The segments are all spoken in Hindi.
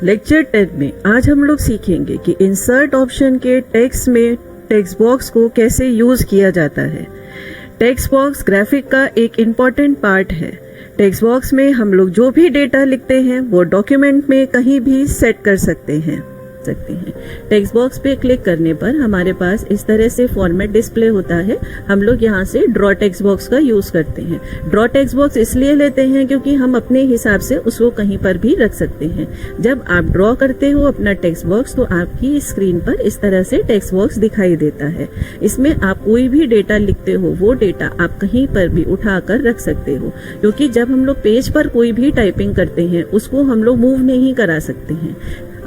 लेक्चर 10 में आज हम लोग सीखेंगे कि इंसर्ट ऑप्शन के टेक्स्ट में टेक्स्ट बॉक्स को कैसे यूज किया जाता है। टेक्स्ट बॉक्स ग्राफिक का एक इम्पॉर्टेंट पार्ट है। टेक्स्ट बॉक्स में हम लोग जो भी डेटा लिखते हैं वो डॉक्यूमेंट में कहीं भी सेट कर सकते हैं। टेक्स्ट बॉक्स पे क्लिक करने पर हमारे पास इस तरह से फॉर्मेट डिस्प्ले होता है। हम लोग यहाँ से ड्रॉ टेक्स्ट बॉक्स का यूज करते हैं। ड्रॉ टेक्स्ट बॉक्स इसलिए लेते हैं क्योंकि हम अपने हिसाब से उसको कहीं पर भी रख सकते हैं। जब आप ड्रॉ करते हो अपना टेक्स्ट बॉक्स तो आपकी स्क्रीन पर इस तरह से टेक्स्ट बॉक्स दिखाई देता है। इसमें आप कोई भी डेटा लिखते हो वो डेटा आप कहीं पर भी उठाकर रख सकते हो, क्योंकि जब हम लोग पेज पर कोई भी टाइपिंग करते हैं उसको हम लोग मूव नहीं करा सकते हैं।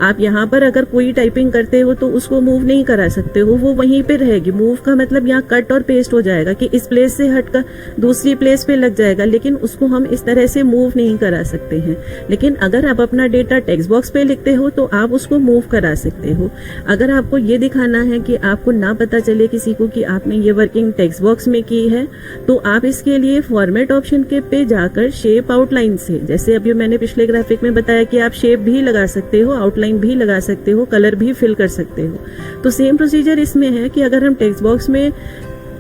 आप यहाँ पर अगर कोई टाइपिंग करते हो तो उसको मूव नहीं करा सकते हो, वो वहीं पे रहेगी। मूव का मतलब यहाँ कट और पेस्ट हो जाएगा कि इस प्लेस से हटकर दूसरी प्लेस पे लग जाएगा, लेकिन उसको हम इस तरह से मूव नहीं करा सकते हैं। लेकिन अगर आप अपना डेटा टेक्स्ट बॉक्स पे लिखते हो तो आप उसको मूव करा सकते हो। अगर आपको ये दिखाना है कि आपको ना पता चले किसी को कि आपने ये वर्किंग टेक्स्ट बॉक्स में की है, तो आप इसके लिए फॉर्मेट ऑप्शन के पे जाकर शेप आउटलाइन से, जैसे अभी मैंने पिछले ग्राफिक में बताया कि आप शेप भी लगा सकते हो, आउटलाइन भी लगा सकते हो, कलर भी फिल कर सकते हो। तो सेम प्रोसीजर इसमें है कि अगर हम टेक्स्ट बॉक्स में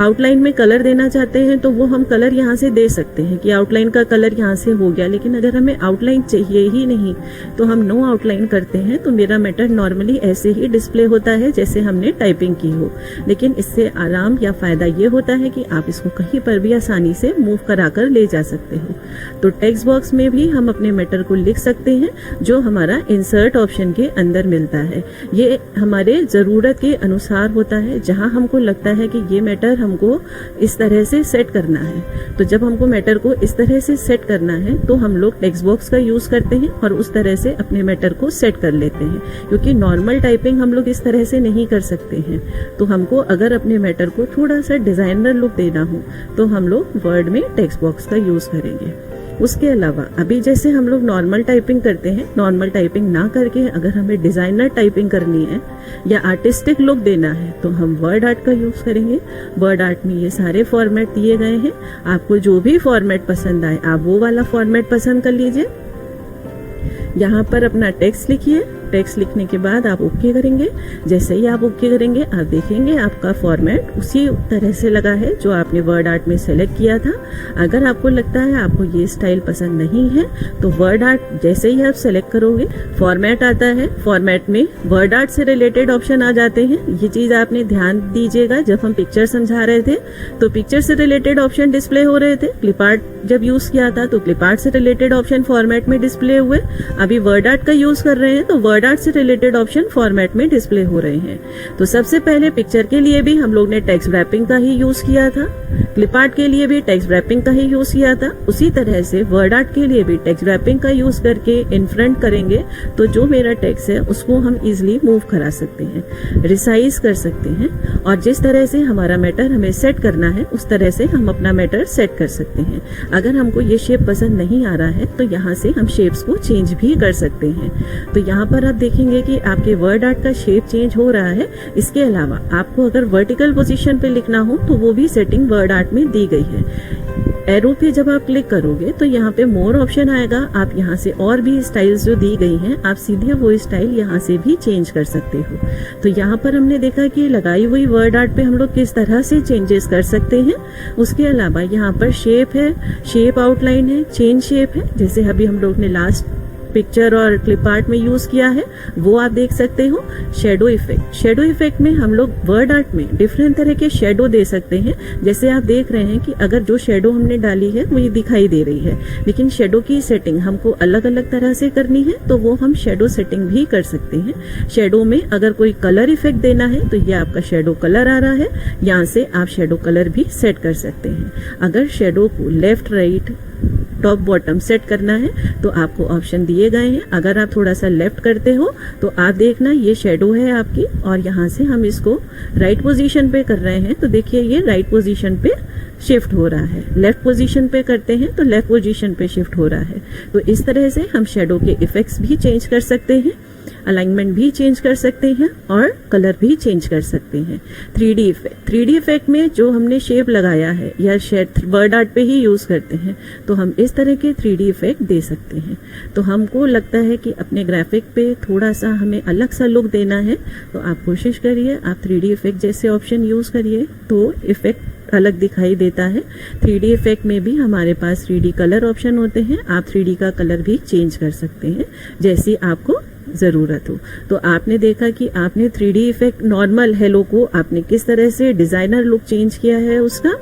आउटलाइन में कलर देना चाहते हैं तो वो हम कलर यहाँ से दे सकते हैं कि आउटलाइन का कलर यहाँ से हो गया। लेकिन अगर हमें आउटलाइन चाहिए ही नहीं तो हम नो आउटलाइन करते हैं तो मेरा मैटर नॉर्मली ऐसे ही डिस्प्ले होता है जैसे हमने टाइपिंग की हो। लेकिन इससे आराम या फायदा ये होता है कि आप इसको कहीं पर भी आसानी से मूव कराकर ले जा सकते हो। तो टेक्स्ट बॉक्स में भी हम अपने मैटर को लिख सकते हैं जो हमारा इंसर्ट ऑप्शन के अंदर मिलता है। ये हमारे जरूरत के अनुसार होता है। जहां हमको लगता है कि ये मैटर हमको इस तरह से सेट करना है, तो जब हमको मैटर को इस तरह से सेट करना है तो हम लोग टेक्स्ट बॉक्स का यूज करते हैं और उस तरह से अपने मैटर को सेट कर लेते हैं। क्योंकि नॉर्मल टाइपिंग हम लोग इस तरह से नहीं कर सकते हैं। तो हमको अगर अपने मैटर को थोड़ा सा डिजाइनर लुक देना हो तो हम लोग वर्ड में टेक्स्ट बॉक्स का यूज करेंगे। उसके अलावा अभी जैसे हम लोग नॉर्मल टाइपिंग करते हैं, नॉर्मल टाइपिंग ना करके अगर हमें डिजाइनर टाइपिंग करनी है या आर्टिस्टिक लुक देना है तो हम वर्ड आर्ट का यूज करेंगे। वर्ड आर्ट में ये सारे फॉर्मेट दिए गए हैं। आपको जो भी फॉर्मेट पसंद आए आप वो वाला फॉर्मेट पसंद कर लीजिए। यहाँ पर अपना टेक्स्ट लिखिए। टेक्स्ट लिखने के बाद आप ओके करेंगे। जैसे ही आप ओके करेंगे आप देखेंगे आपका फॉर्मेट उसी तरह से लगा है जो आपने वर्ड आर्ट में सेलेक्ट किया था। अगर आपको लगता है आपको ये स्टाइल पसंद नहीं है तो वर्ड आर्ट जैसे ही आप सेलेक्ट करोगे फॉर्मेट आता है। फॉर्मेट में वर्ड आर्ट से रिलेटेड ऑप्शन आ जाते हैं। ये चीज आपने ध्यान दीजिएगा। जब हम पिक्चर समझा रहे थे तो पिक्चर से रिलेटेड ऑप्शन डिस्प्ले हो रहे थे। क्लिप आर्ट जब यूज किया था तो क्लिप आर्ट से रिलेटेड ऑप्शन फॉर्मेट में डिस्प्ले हुए। अभी वर्ड आर्ट का यूज कर रहे हैं तो वर्ड आर्ट से रिलेटेड ऑप्शन फॉर्मेट में डिस्प्ले हो रहे हैं। तो सबसे पहले पिक्चर के लिए भी हम लोग ने टेक्स्ट रैपिंग का ही यूज किया था, क्लिप आर्ट के लिए भी टेक्स्ट रैपिंग का ही यूज किया था। उसी तरह से वर्ड आर्ट के लिए भी टेक्स्ट रैपिंग का यूज करके इन फ्रंट करेंगे तो जो मेरा टेक्स्ट है उसको हम इजिली मूव करा सकते हैं, रिसाइज कर सकते हैं और जिस तरह से हमारा मैटर हमें सेट करना है उस तरह से हम अपना मैटर सेट कर सकते हैं। अगर हमको ये शेप पसंद नहीं आ रहा है तो यहाँ से हम शेप्स को चेंज भी कर सकते हैं। तो यहाँ पर आप देखेंगे कि आपके वर्ड आर्ट का शेप चेंज हो रहा है। इसके अलावा आपको अगर वर्टिकल पोजीशन पे लिखना हो तो वो भी सेटिंग वर्ड आर्ट में दी गई है। एरो पे जब आप क्लिक करोगे तो यहाँ पे मोर ऑप्शन आएगा। आप यहाँ से और भी स्टाइल्स जो दी गई हैं आप सीधे वो स्टाइल यहाँ से भी चेंज कर सकते हो। तो यहाँ पर हमने देखा कि लगाई हुई वर्ड आर्ट पे हम लोग किस तरह से चेंजेस कर सकते हैं। उसके अलावा यहाँ पर शेप है, शेप आउटलाइन है, चेंज शेप है, जैसे अभी हम लोग ने लास्ट पिक्चर और क्लिप आर्ट में यूज किया है वो आप देख सकते हो। शेडो इफेक्ट, शेडो इफेक्ट में हम लोग वर्ड आर्ट में डिफरेंट तरह के शेडो दे सकते हैं। जैसे आप देख रहे हैं कि अगर जो शेडो हमने डाली है वो ये दिखाई दे रही है, लेकिन शेडो की सेटिंग हमको अलग अलग तरह से करनी है तो वो हम शेडो सेटिंग भी कर सकते हैं। शेडो में अगर कोई कलर इफेक्ट देना है तो ये आपका शेडो कलर आ रहा है, यहाँ से आप शेडो कलर भी सेट कर सकते हैं। अगर शेडो को left right top bottom set करना है तो आपको ऑप्शन दिए गए हैं। अगर आप थोड़ा सा लेफ्ट करते हो तो आप देखना ये शेडो है आपकी और यहाँ से हम इसको राइट पोजीशन पे कर रहे हैं तो देखिए ये राइट पोजीशन पे शिफ्ट हो रहा है, लेफ्ट पोजीशन पे करते हैं तो लेफ्ट पोजीशन पे शिफ्ट हो रहा है। तो इस तरह से हम शेडो के इफेक्ट्स भी चेंज कर सकते हैं, अलाइनमेंट भी चेंज कर सकते हैं और कलर भी चेंज कर सकते हैं। 3D इफेक्ट, 3D इफेक्ट में जो हमने शेप लगाया है या शेड वर्ड आर्ट पे ही यूज करते हैं, तो हम इस तरह के 3D इफेक्ट दे सकते हैं। तो हमको लगता है कि अपने ग्राफिक पे थोड़ा सा हमें अलग सा लुक देना है, तो आप कोशिश करिए, आप 3D इफेक्ट जैसे ऑप्शन यूज करिए तो इफेक्ट अलग दिखाई देता है। 3D इफेक्ट में भी हमारे पास 3D कलर ऑप्शन होते हैं, आप 3D का कलर भी चेंज कर सकते हैं जैसी आपको जरूरत हो। तो आपने देखा कि आपने 3D इफेक्ट नॉर्मल हेलो को आपने किस तरह से डिजाइनर लुक चेंज किया है उसका।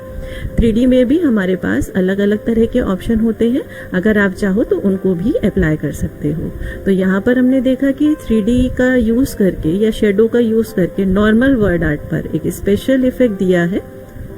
3D में भी हमारे पास अलग अलग तरह के ऑप्शन होते हैं, अगर आप चाहो तो उनको भी अप्लाई कर सकते हो। तो यहाँ पर हमने देखा कि 3D का यूज करके या शेडो का यूज करके नॉर्मल वर्ड आर्ट पर एक स्पेशल इफेक्ट दिया है।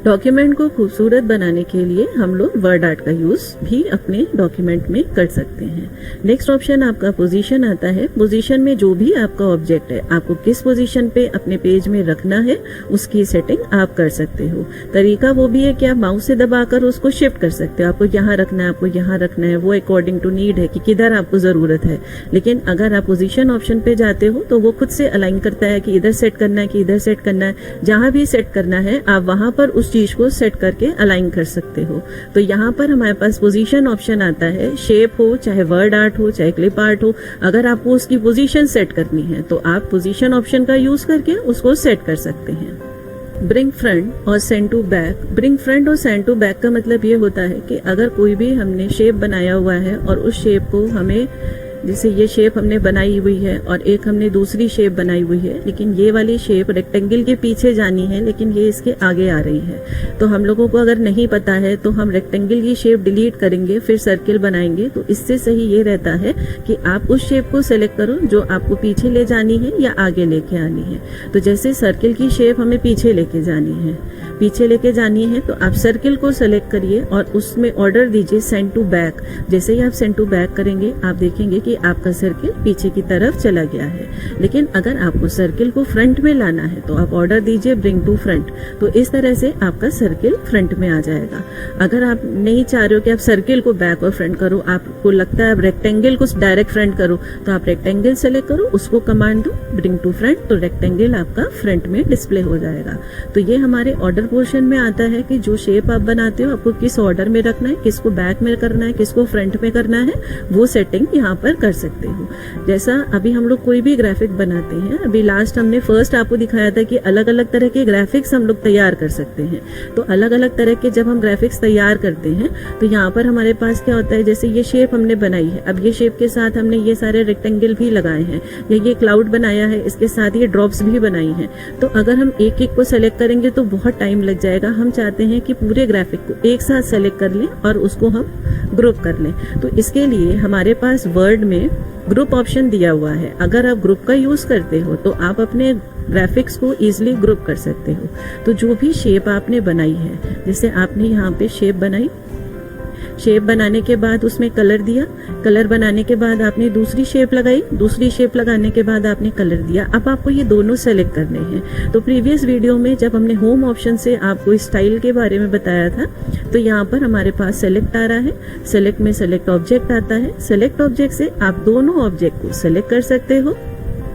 डॉक्यूमेंट को खूबसूरत बनाने के लिए हम लोग वर्ड आर्ट का यूज भी अपने डॉक्यूमेंट में कर सकते हैं। नेक्स्ट ऑप्शन आपका पोजीशन आता है। पोजीशन में जो भी आपका ऑब्जेक्ट है, आपको किस पोजीशन पे अपने पेज में रखना है उसकी सेटिंग आप कर सकते हो। तरीका वो भी है कि आप माउस से दबाकर उसको शिफ्ट कर सकते हो, आपको यहाँ रखना है, आपको यहाँ रखना है, वो अकॉर्डिंग टू नीड है कि किधर आपको जरूरत है। लेकिन अगर आप पोजीशन ऑप्शन पे जाते हो तो वो खुद से अलाइन करता है कि इधर सेट करना है कि इधर सेट करना है। जहां भी सेट करना है आप वहां पर उस चीज को सेट करके अलाइन कर सकते हो। तो यहाँ पर हमारे पास पोजीशन ऑप्शन आता है। शेप हो, चाहे वर्ड आर्ट हो, चाहे क्लिप आर्ट हो, अगर आपको उसकी पोजीशन सेट करनी है तो आप पोजीशन ऑप्शन का यूज करके उसको सेट कर सकते हैं। ब्रिंग फ्रंट और send to back. Bring front और सेंड टू बैक का मतलब ये होता है कि अगर कोई भी हमने शेप बनाया हुआ है और उस शेप को हमें, जैसे ये शेप हमने बनाई हुई है और एक हमने दूसरी शेप बनाई हुई है, लेकिन ये वाली शेप रेक्टेंगल के पीछे जानी है लेकिन ये इसके आगे आ रही है। तो हम लोगों को अगर नहीं पता है तो हम रेक्टेंगल की शेप डिलीट करेंगे, फिर सर्किल बनाएंगे। तो इससे सही ये रहता है कि आप उस शेप को सिलेक्ट करो जो आपको पीछे ले जानी है या आगे लेके आनी है। तो जैसे सर्किल की शेप हमें पीछे लेके जानी है, तो आप सर्किल को सिलेक्ट करिए और उसमें ऑर्डर दीजिए सेंड टू बैक। जैसे ही आप सेंड टू बैक करेंगे आप देखेंगे कि आपका सर्किल पीछे की तरफ चला गया है। लेकिन अगर आपको सर्किल को फ्रंट में लाना है तो आप ऑर्डर दीजिए ब्रिंग टू फ्रंट। तो इस तरह से आपका सर्किल फ्रंट में आ जाएगा। अगर आप नहीं चाह रहे हो कि आप सर्किल को बैक और फ्रंट करो, आपको लगता है आप रेक्टेंगल को डायरेक्ट फ्रंट करो, तो आप रेक्टेंगल सेलेक्ट करो, उसको कमांड दो ब्रिंग टू फ्रंट, तो रेक्टेंगल आपका फ्रंट में डिस्प्ले हो जाएगा। तो ये हमारे ऑर्डर पोर्शन में आता है कि जो शेप आप बनाते हो आपको किस ऑर्डर में रखना है, किसको बैक में करना है, किसको फ्रंट में करना है, वो सेटिंग यहाँ पर कर सकते हो। जैसा अभी हम लोग कोई भी ग्राफिक बनाते हैं, अभी लास्ट हमने फर्स्ट आपको दिखाया था कि अलग अलग तरह के ग्राफिक्स हम लोग तैयार कर सकते हैं। तो अलग अलग तरह के जब हम ग्राफिक्स तैयार करते हैं तो यहाँ पर हमारे पास क्या होता है, जैसे ये शेप हमने बनाई है, अब ये शेप के साथ हमने ये सारे रेक्टेंगल भी लगाए हैं, या ये क्लाउड बनाया है, इसके साथ ये ड्रॉप्स भी बनाई हैं। तो अगर हम एक एक को सेलेक्ट करेंगे तो बहुत टाइम लग जाएगा। हम चाहते हैं कि पूरे ग्राफिक को एक साथ सेलेक्ट कर लें और उसको हम ग्रुप कर लें। तो इसके लिए हमारे पास वर्ड में ग्रुप ऑप्शन दिया हुआ है। अगर आप ग्रुप का यूज करते हो तो आप अपने ग्राफिक्स को इजीली ग्रुप कर सकते हो। तो जो भी शेप आपने बनाई है, जैसे आपने यहाँ पे शेप बनाई, शेप बनाने के बाद उसमें कलर दिया, कलर बनाने के बाद आपने दूसरी शेप लगाई, दूसरी शेप लगाने के बाद आपने कलर दिया। अब आपको ये दोनों सेलेक्ट करने हैं। तो प्रीवियस वीडियो में जब हमने होम ऑप्शन से आपको स्टाइल के बारे में बताया था, तो यहाँ पर हमारे पास सेलेक्ट आ रहा है। सेलेक्ट में सेलेक्ट ऑब्जेक्ट आता है। सेलेक्ट ऑब्जेक्ट से आप दोनों ऑब्जेक्ट को सेलेक्ट कर सकते हो।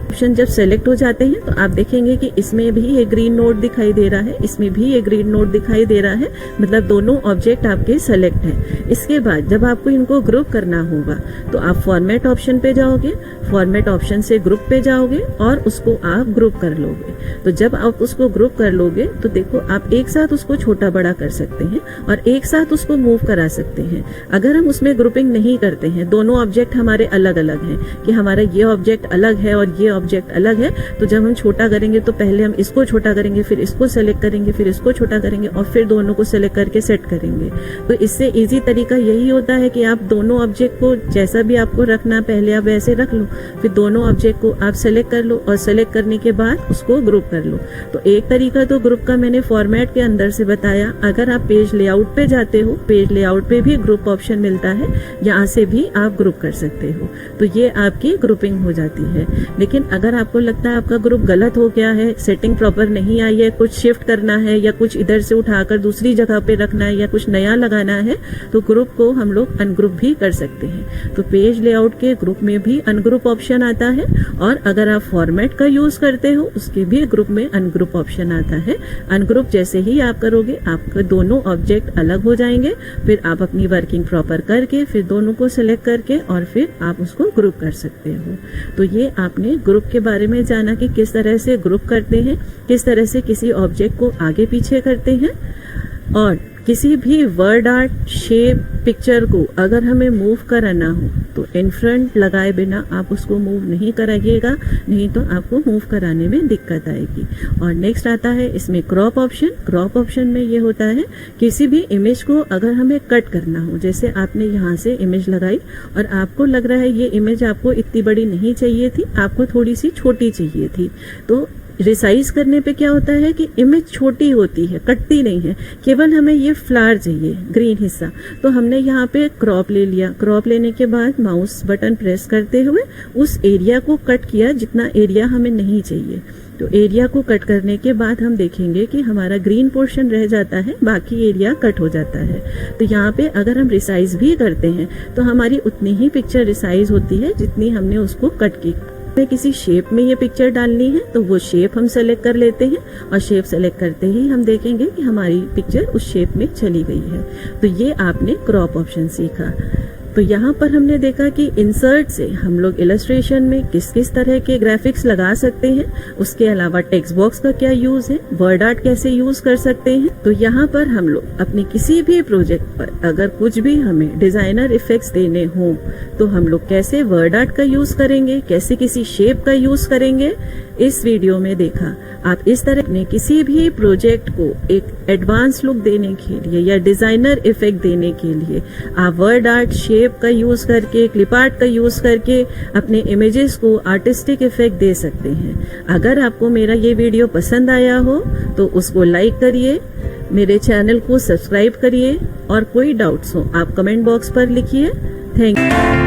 ऑप्शन जब सेलेक्ट हो जाते हैं तो आप देखेंगे कि इसमें भी एक ग्रीन नोट दिखाई दे रहा है, इसमें भी एक ग्रीन नोट दिखाई दे रहा है, मतलब दोनों ऑब्जेक्ट आपके सेलेक्ट हैं। इसके बाद जब आपको इनको ग्रुप करना होगा तो आप फॉर्मेट ऑप्शन पे जाओगे, फॉर्मेट ऑप्शन से ग्रुप पे जाओगे और उसको आप ग्रुप कर लोगे। तो जब आप उसको ग्रुप कर लोगे तो देखो आप एक साथ उसको छोटा बड़ा कर सकते हैं और एक साथ उसको मूव करा सकते हैं। अगर हम उसमें ग्रुपिंग नहीं करते हैं, दोनों ऑब्जेक्ट हमारे अलग अलग हैं कि हमारा ये ऑब्जेक्ट अलग है और ये ऑब्जेक्ट अलग है, तो जब हम छोटा करेंगे तो पहले हम इसको छोटा करेंगे, फिर इसको सेलेक्ट करेंगे, फिर इसको छोटा करेंगे और फिर दोनों को सेलेक्ट करके सेट करेंगे। तो इससे इजी तरीका यही होता है कि आप दोनों ऑब्जेक्ट को जैसा भी आपको रखना पहले आप वैसे रख लो, फिर दोनों ऑब्जेक्ट को आप सेलेक्ट कर लो और सेलेक्ट करने के बाद उसको ग्रुप कर लो। तो एक तरीका तो ग्रुप का मैंने फॉर्मेट के अंदर से बताया। अगर आप पेज लेआउट पे जाते हो, पेज लेआउट पे भी ग्रुप ऑप्शन मिलता है, यहाँ से भी आप ग्रुप कर सकते हो। तो ये आपकी ग्रुपिंग हो जाती है। लेकिन अगर आपको लगता है आपका ग्रुप गलत हो गया है, सेटिंग प्रॉपर नहीं आई है, कुछ शिफ्ट करना है या कुछ इधर से उठाकर दूसरी जगह पे रखना है या कुछ नया लगाना है, तो ग्रुप को हम लोग अनग्रुप भी कर सकते हैं। तो पेज लेआउट के ग्रुप में भी अनग्रुप ऑप्शन आता है, और अगर आप फॉर्मेट का यूज करते हो उसके भी ग्रुप में अनग्रुप ऑप्शन आता है। अनग्रुप जैसे ही आप करोगे आपके दोनों ऑब्जेक्ट अलग हो जाएंगे, फिर आप अपनी वर्किंग प्रॉपर करके फिर दोनों को सिलेक्ट करके और फिर आप उसको ग्रुप कर सकते हो। तो ये आपने ग्रुप के बारे में जाना कि किस तरह से ग्रुप करते हैं, किस तरह से किसी ऑब्जेक्ट को आगे पीछे करते हैं। और किसी भी वर्ड आर्ट, शेप, पिक्चर को अगर हमें मूव कराना हो तो इन फ्रंट लगाए बिना आप उसको मूव नहीं कराइएगा, नहीं तो आपको मूव कराने में दिक्कत आएगी। और नेक्स्ट आता है इसमें क्रॉप ऑप्शन। क्रॉप ऑप्शन में ये होता है किसी भी इमेज को अगर हमें कट करना हो, जैसे आपने यहाँ से इमेज लगाई और आपको लग रहा है ये इमेज आपको इतनी बड़ी नहीं चाहिए थी, आपको थोड़ी सी छोटी चाहिए थी, तो रिसाइज करने पे क्या होता है कि इमेज छोटी होती है, कटती नहीं है, केवल हमें ये फ्लावर चाहिए, ग्रीन हिस्सा। तो हमने यहाँ पे क्रॉप ले लिया, क्रॉप लेने के बाद माउस बटन प्रेस करते हुए उस एरिया को कट किया जितना एरिया हमें नहीं चाहिए। तो एरिया को कट करने के बाद हम देखेंगे कि हमारा ग्रीन पोर्शन रह जाता है, बाकी एरिया कट हो जाता है। तो यहाँ पे अगर हम रिसाइज भी करते हैं तो हमारी उतनी ही पिक्चर रिसाइज होती है जितनी हमने उसको कट की। किसी शेप में ये पिक्चर डालनी है तो वो शेप हम सेलेक्ट कर लेते हैं, और शेप सेलेक्ट करते ही हम देखेंगे कि हमारी पिक्चर उस शेप में चली गई है। तो ये आपने क्रॉप ऑप्शन सीखा। तो यहाँ पर हमने देखा कि इंसर्ट से हम लोग इलस्ट्रेशन में किस किस तरह के ग्राफिक्स लगा सकते हैं, उसके अलावा टेक्स्ट बॉक्स का क्या यूज है, वर्ड आर्ट कैसे यूज कर सकते हैं। तो यहाँ पर हम लोग अपने किसी भी प्रोजेक्ट पर अगर कुछ भी हमें डिजाइनर इफेक्ट्स देने हों तो हम लोग कैसे वर्ड आर्ट का यूज करेंगे, कैसे किसी शेप का यूज करेंगे, इस वीडियो में देखा। आप इस तरह अपने किसी भी प्रोजेक्ट को एक एडवांस लुक देने के लिए या डिजाइनर इफेक्ट देने के लिए आप वर्ड आर्ट, शेप का यूज करके, क्लिप आर्ट का यूज करके अपने इमेजेस को आर्टिस्टिक इफेक्ट दे सकते हैं। अगर आपको मेरा ये वीडियो पसंद आया हो तो उसको लाइक करिए, मेरे चैनल को सब्सक्राइब करिए, और कोई डाउट्स हो आप कमेंट बॉक्स पर लिखिए। Thank you.